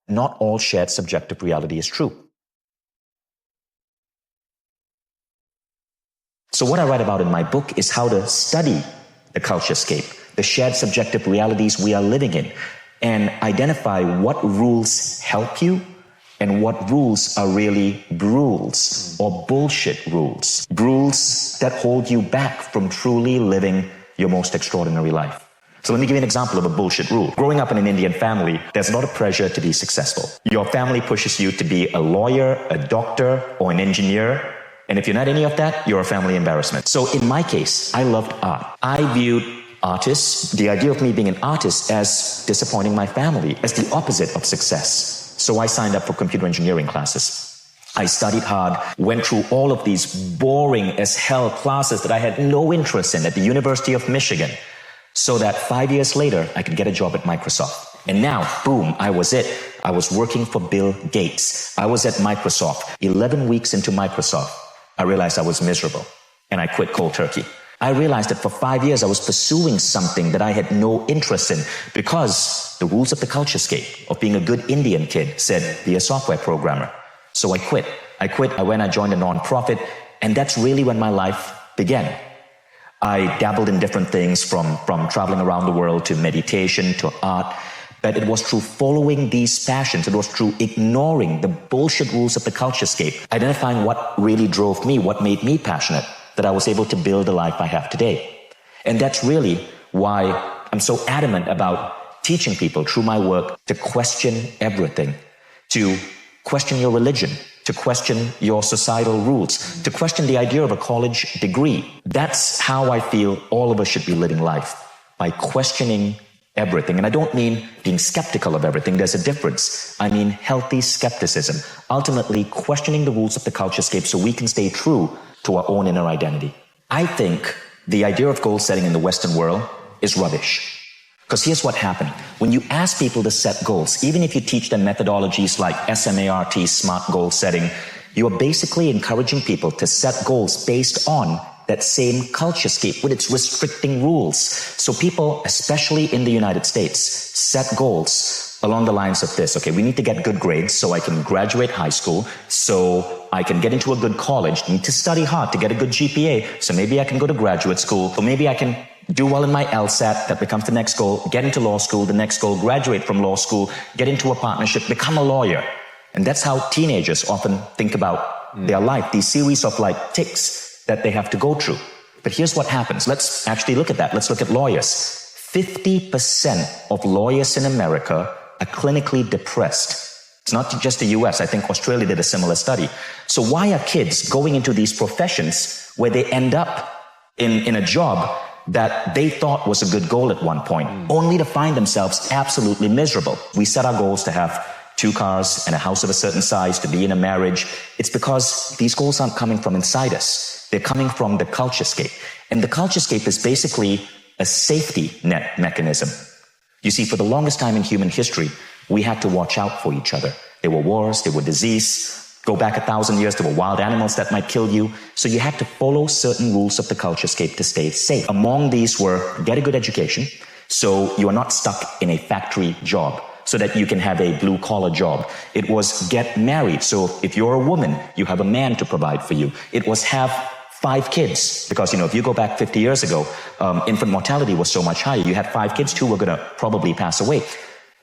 not all shared subjective reality is true. So what I write about in my book is how to study the culturescape, the shared subjective realities we are living in, and identify what rules help you and what rules are really rules or bullshit rules. Rules that hold you back from truly living your most extraordinary life. So let me give you an example of a bullshit rule. Growing up in an Indian family, there's a lot of pressure to be successful. Your family pushes you to be a lawyer, a doctor, or an engineer. And if you're not any of that, you're a family embarrassment. So in my case, I loved art. I viewed artists, the idea of me being an artist, as disappointing my family, as the opposite of success. So I signed up for computer engineering classes. I studied hard, went through all of these boring as hell classes that I had no interest in at the University of Michigan, so that 5 years later, I could get a job at Microsoft. And now, boom, I was it. I was working for Bill Gates. I was at Microsoft. 11 weeks into Microsoft, I realized I was miserable, and I quit cold turkey. I realized that for 5 years, I was pursuing something that I had no interest in because the rules of the culturescape of being a good Indian kid said, be a software programmer. So I quit. I went, I joined a nonprofit, and that's really when my life began. I dabbled in different things from traveling around the world to meditation to art. But it was through following these passions, it was through ignoring the bullshit rules of the culturescape, identifying what really drove me, what made me passionate, that I was able to build the life I have today. And that's really why I'm so adamant about teaching people through my work to question everything, to question your religion, to question your societal rules, to question the idea of a college degree. That's how I feel all of us should be living life, by questioning everything. And I don't mean being skeptical of everything. There's a difference. I mean healthy skepticism, ultimately questioning the rules of the culturescape so we can stay true to our own inner identity. I think the idea of goal setting in the Western world is rubbish. Because here's what happened. When you ask people to set goals, even if you teach them methodologies like SMART, SMART goal setting, you are basically encouraging people to set goals based on that same culturescape with its restricting rules. So people, especially in the United States, set goals along the lines of this. Okay, we need to get good grades so I can graduate high school, so I can get into a good college, need to study hard to get a good GPA, so maybe I can go to graduate school, or maybe I can do well in my LSAT, that becomes the next goal, get into law school, the next goal, graduate from law school, get into a partnership, become a lawyer. And that's how teenagers often think about their life, these series of like ticks that they have to go through. But here's what happens. Let's actually look at that. Let's look at lawyers. 50% of lawyers in America are clinically depressed. It's not just the US. I think Australia did a similar study. So why are kids going into these professions where they end up in a job that they thought was a good goal at one point, only to find themselves absolutely miserable? We set our goals to have 2 cars and a house of a certain size, to be in a marriage. It's because these goals aren't coming from inside us. They're coming from the culturescape. And the culturescape is basically a safety net mechanism. You see, for the longest time in human history, we had to watch out for each other. There were wars, there were disease. Go back 1,000 years, there were wild animals that might kill you. So you had to follow certain rules of the culturescape to stay safe. Among these were get a good education, so you are not stuck in a factory job, so that you can have a blue-collar job. It was get married, so if you're a woman, you have a man to provide for you. It was have 5 kids, because, if you go back 50 years ago, infant mortality was so much higher. You had 5 kids, 2 were going to probably pass away.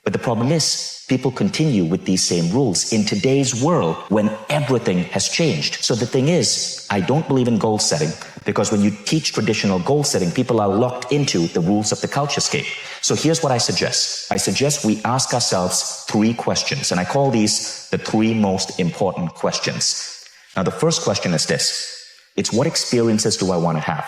But the problem is, people continue with these same rules in today's world when everything has changed. So the thing is, I don't believe in goal setting, because when you teach traditional goal setting, people are locked into the rules of the culturescape. So here's what I suggest. I suggest we ask ourselves 3 questions, and I call these the 3 most important questions. Now, the first question is this. It's what experiences do I want to have?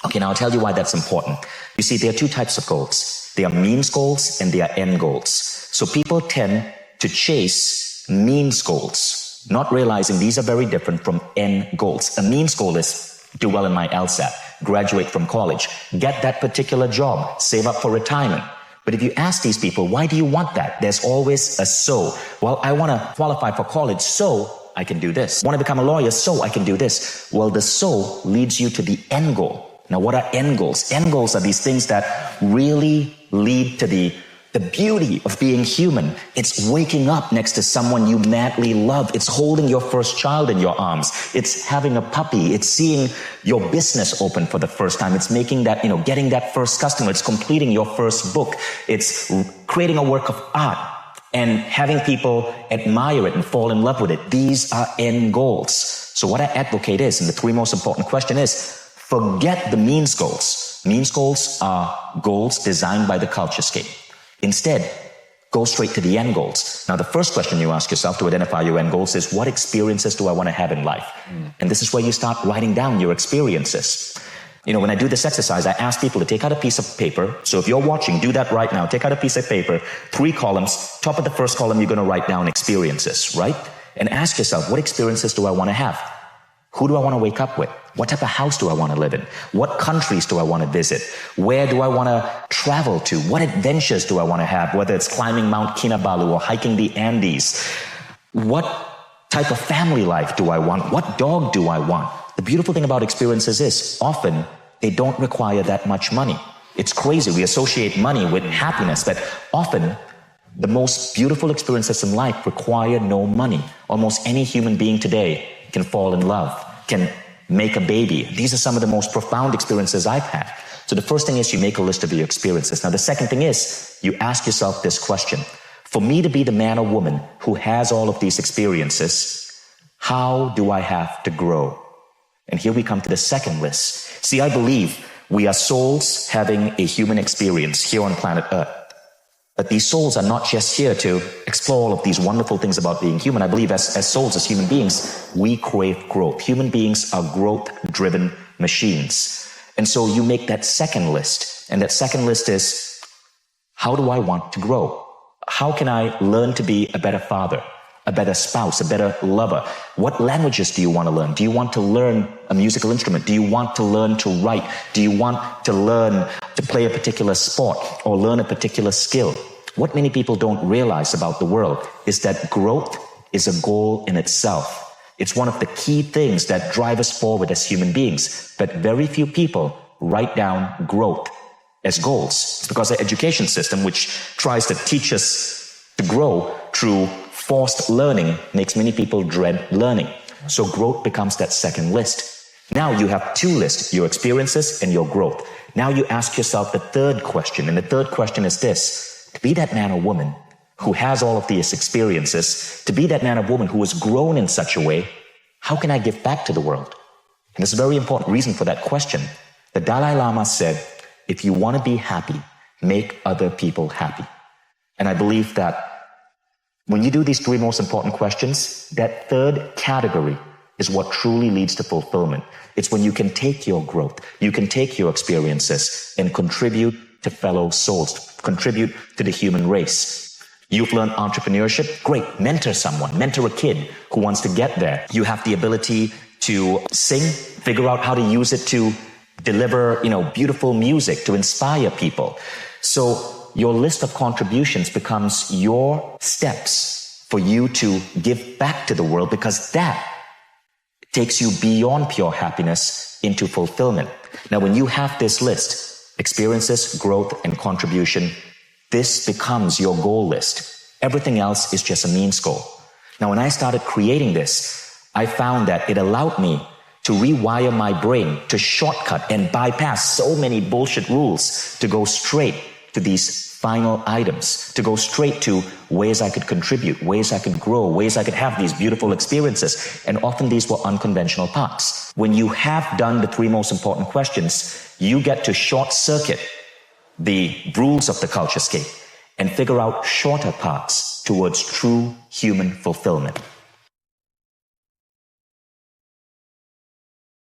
Okay, now I'll tell you why that's important. You see, there are 2 types of goals. There are means goals and there are end goals. So people tend to chase means goals, not realizing these are very different from end goals. A means goal is do well in my LSAT, graduate from college, get that particular job, save up for retirement. But if you ask these people, why do you want that? There's always a so. Well, I want to qualify for college, so I can do this. I want to become a lawyer, so I can do this. Well, the so leads you to the end goal. Now, what are end goals? End goals are these things that really lead to the The beauty of being human, it's waking up next to someone you madly love. It's holding your first child in your arms. It's having a puppy. It's seeing your business open for the first time. It's making that, getting that first customer. It's completing your first book. It's creating a work of art and having people admire it and fall in love with it. These are end goals. So what I advocate is, and the three most important question is, forget the means goals. Means goals are goals designed by the culturescape. Instead, go straight to the end goals. Now, the first question you ask yourself to identify your end goals is, what experiences do I want to have in life? And this is where you start writing down your experiences. When I do this exercise, I ask people to take out a piece of paper. So if you're watching, do that right now. Take out a piece of paper, 3 columns. Top of the first column, you're going to write down experiences, right? And ask yourself, what experiences do I want to have? Who do I want to wake up with? What type of house do I want to live in? What countries do I want to visit? Where do I want to travel to? What adventures do I want to have? Whether it's climbing Mount Kinabalu or hiking the Andes. What type of family life do I want? What dog do I want? The beautiful thing about experiences is often they don't require that much money. It's crazy. We associate money with happiness, but often the most beautiful experiences in life require no money. Almost any human being today can fall in love, can make a baby. These are some of the most profound experiences I've had. So the first thing is you make a list of your experiences. Now the second thing is you ask yourself this question. For me to be the man or woman who has all of these experiences, how do I have to grow? And here we come to the second list. See, I believe we are souls having a human experience here on planet Earth. But these souls are not just here to explore all of these wonderful things about being human. I believe as souls, as human beings, we crave growth. Human beings are growth-driven machines. And so you make that second list. And that second list is, how do I want to grow? How can I learn to be a better father, a better spouse, a better lover? What languages do you want to learn? Do you want to learn a musical instrument? Do you want to learn to write? Do you want to learn to play a particular sport or learn a particular skill? What many people don't realize about the world is that growth is a goal in itself. It's one of the key things that drive us forward as human beings. But very few people write down growth as goals. It's because the education system, which tries to teach us to grow through forced learning, makes many people dread learning. So growth becomes that second list. Now you have 2 lists, your experiences and your growth. Now you ask yourself the third question, and the third question is this: to be that man or woman who has all of these experiences, to be that man or woman who has grown in such a way, how can I give back to the world? And there's a very important reason for that question. The Dalai Lama said, if you want to be happy, make other people happy. And I believe that when you do these 3 most important questions, that third category is what truly leads to fulfillment. It's when you can take your growth, you can take your experiences and contribute to fellow souls, contribute to the human race. You've learned entrepreneurship, great, mentor someone, mentor a kid who wants to get there. You have the ability to sing, figure out how to use it to deliver, beautiful music, to inspire people. So your list of contributions becomes your steps for you to give back to the world, because that takes you beyond pure happiness into fulfillment. Now, when you have this list, experiences, growth, and contribution, this becomes your goal list. Everything else is just a means goal. Now, when I started creating this, I found that it allowed me to rewire my brain, to shortcut and bypass so many bullshit rules, to go straight to these final items, to go straight to ways I could contribute, ways I could grow, ways I could have these beautiful experiences. And often these were unconventional paths. When you have done the 3 most important questions, you get to short circuit the rules of the culturescape and figure out shorter paths towards true human fulfillment.